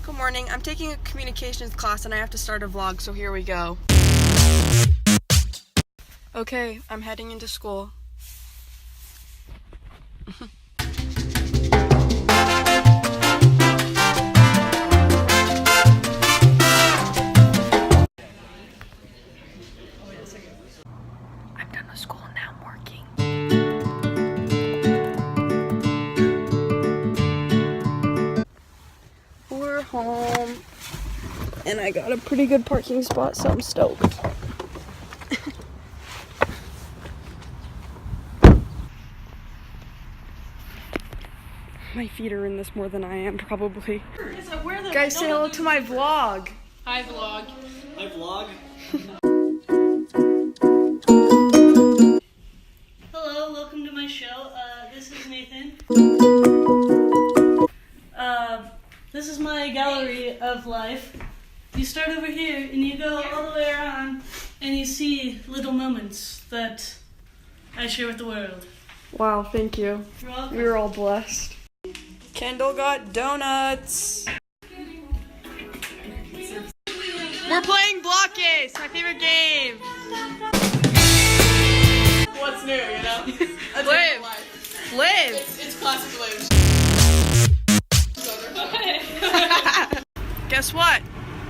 Good morning. I'm taking a communications class and I have to start a vlog, so here we go. Okay, I'm heading into school. I'm done with school, now I'm working. We're home, and I got a pretty good parking spot, so I'm stoked. My feet are in this more than I am, probably. Guys, say hello to my vlog. Hi, vlog. Hi, vlog. Hello, welcome to my show. This is Nathan. This is my gallery of life. You start over here and you go all the way around and you see little moments that I share with the world. Wow, thank you. You're welcome. We were all blessed. Kendall got donuts. We're playing Block Ace, my favorite game. What's new, you know? That's Live. life. Live. It's classic live. Guess what?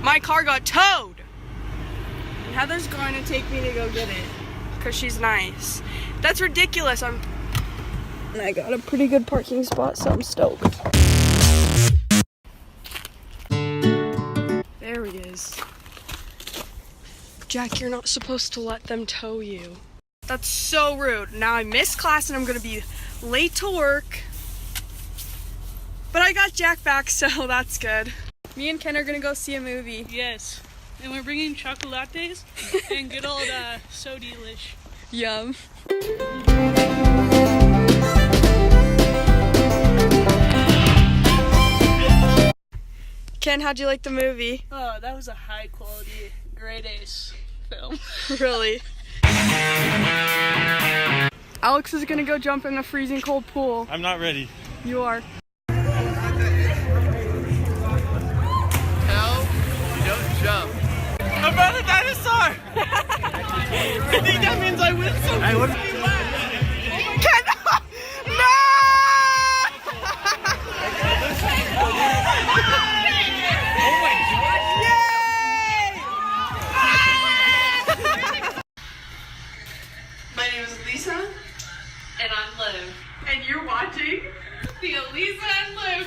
My car got towed. And Heather's going to take me to go get it because she's nice. That's ridiculous. And I got a pretty good parking spot, so I'm stoked. There he is. Jack, you're not supposed to let them tow you. That's so rude. Now I missed class and I'm going to be late to work. But I got Jack back, so that's good. Me and Ken are going to go see a movie. Yes. And we're bringing chocolates and good old so delish. Yum. Ken, how'd you like the movie? Oh, that was a high quality, grade ace film. Really? Alex is gonna go jump in a freezing cold pool. I'm not ready. You are. No, you don't jump. I found a dinosaur! I think that means I win something. Ken, no! My name is Lisa. And I'm Liv. And you're watching The Elisa and Liv.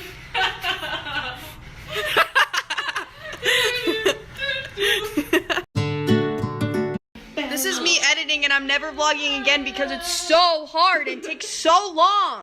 This is me editing and I'm never vlogging again because it's so hard and takes so long.